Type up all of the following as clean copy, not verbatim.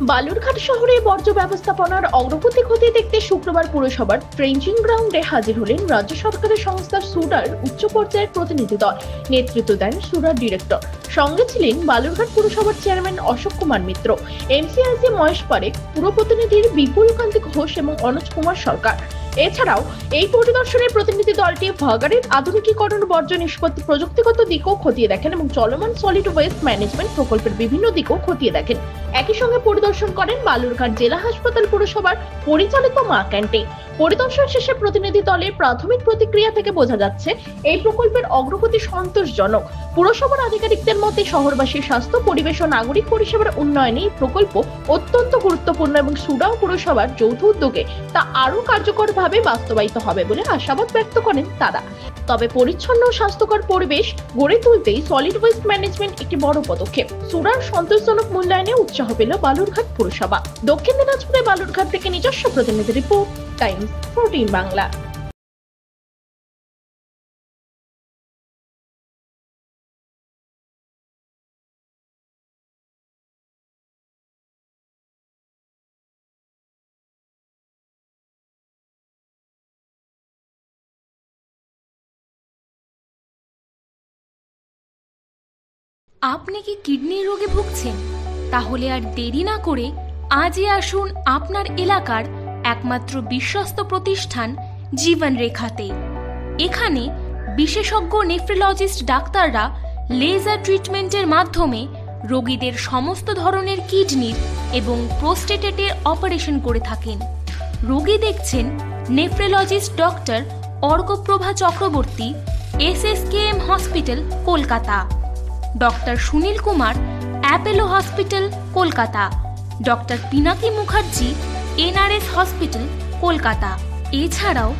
বালুরঘাট শহরে বর্জ্য ব্যবস্থাপনার অগ্রগতি খতিয়ে দেখতে শুক্রবার পুরসভার ট্রেঞ্চিং গ্রাউন্ডে হাজির হলেন রাজ্য সরকারের সংস্থা সুডার উচ্চ পর্যায়ের প্রতিনিধি দল। নেতৃত্ব দেন সুডার ডিরেক্টর। সঙ্গে ছিলেন বালুরঘাট পুরসভার চেয়ারম্যান অশোক কুমার মিত্র, এমসিআইসি মহেশ পারেখ, পুর প্রতিনিধির বিপুল কান্তি ঘোষ এবং অনুজ কুমার সরকার। এছাড়াও এই পরিদর্শনের প্রতিনিধি দলটি ভাগাড়ের আধুনিকীকরণ, বর্জ্য নিষ্পত্তি প্রযুক্তিগত দিকও খতিয়ে দেখেন এবং চলমান সলিড ওয়েস্ট ম্যানেজমেন্ট প্রকল্পের বিভিন্ন দিকও খতিয়ে দেখেন। একই সঙ্গে পরিদর্শন করেন বালুরঘাট জেলা হাসপাতাল পুরসভার পরিচালিত মা ক্যান্টিন। পরিদর্শন শেষে প্রতিনিধি দলের প্রাথমিক প্রতিক্রিয়া থেকে বোঝা যাচ্ছে এই প্রকল্পের অগ্রগতি সন্তোষজনক। পুরসভার আধিকারিকদের মতে শহরবাসীর স্বাস্থ্য, পরিবেশ ও নাগরিক পরিষেবার উন্নয়নে এই প্রকল্প অত্যন্ত গুরুত্বপূর্ণ এবং সুডাও পুরসভার যৌথ উদ্যোগে তা আরো কার্যকরভাবে বাস্তবায়িত হবে বলে আশাবাদ ব্যক্ত করেন তারা। তবে পরিচ্ছন্ন ও স্বাস্থ্যকর পরিবেশ গড়ে তুলতেই সলিড ওয়েস্ট ম্যানেজমেন্ট একটি বড় পদক্ষেপ। সুডার সন্তোষজনক মূল্যায়নে উৎসাহ পেল বালুরঘাট পুরসভা। দক্ষিণ দিনাজপুরে বালুরঘাট থেকে নিজস্ব প্রতিনিধি রিপোর্ট, টাইমস 14 বাংলা। আপনি কি কিডনির রোগে ভুগছেন? তাহলে আর দেরি না করে আজই আসুন আপনার এলাকার একমাত্র বিশ্বস্ত প্রতিষ্ঠান জীবন রেখাতে। এখানে বিশেষজ্ঞ নেফ্রোলজিস্ট ডাক্তাররা লেজার ট্রিটমেন্টের মাধ্যমে রোগীদের সমস্ত ধরনের কিডনির এবং প্রোস্টেটের অপারেশন করে থাকেন। রোগী দেখছেন nephrologist doctor Arkaprava Chakraborty, SSKM hospital, Kolkata. Doctor Sunil Kumar, Apollo hospital, Kolkata. Doctor Pinaki Mukherjee, NRS hospital, Kolkata. এছাড়াও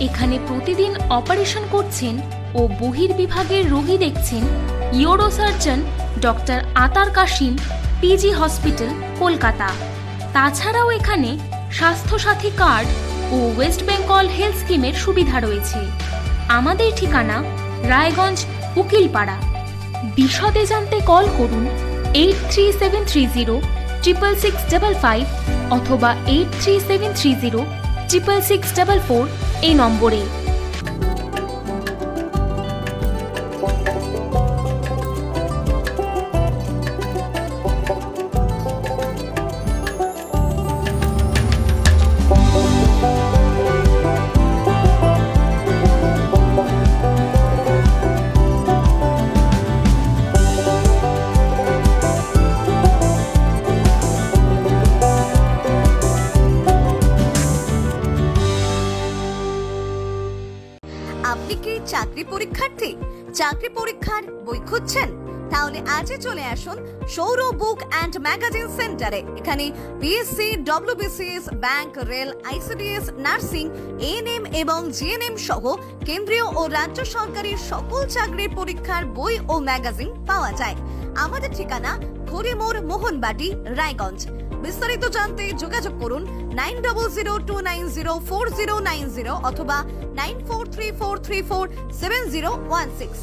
এখানে প্রতিদিন অপারেশন করছেন ও বহির্বিভাগের রোগী দেখছেন ইউরোসার্জন ডক্টর আতার কাশিম, PG হসপিটাল, কলকাতা। তাছাড়াও এখানে স্বাস্থ্যসাথী কার্ড ও ওয়েস্ট বেঙ্গল হেলথ স্কিমের সুবিধা রয়েছে। আমাদের ঠিকানা রায়গঞ্জ, উকিলপাড়া। বিশদে জানতে কল করুন 8373066655 অথবা 8373066644 এই নম্বরে। আপনি কি চাকরি পরীক্ষার্থী? চাকরি পরীক্ষার বই খুঁজছেন? তাহলে আজই চলে আসুন সৌর বুক অ্যান্ড ম্যাগাজিন সেন্টারে। এখানে BSc, WBCS, bank, rail, ICDS, nursing, ANM এবং GNM সহ কেন্দ্রীয় ও রাজ্য সরকারি সকল চাকরির পরীক্ষার বই ও ম্যাগাজিন পাওয়া যায়। আমাদের ঠিকানা ঘড়িমোড়, মোহনবাটি, রায়গঞ্জ। বিস্তারিত জানতে যোগাযোগ করুন 9002904090 অথবা 9434347016।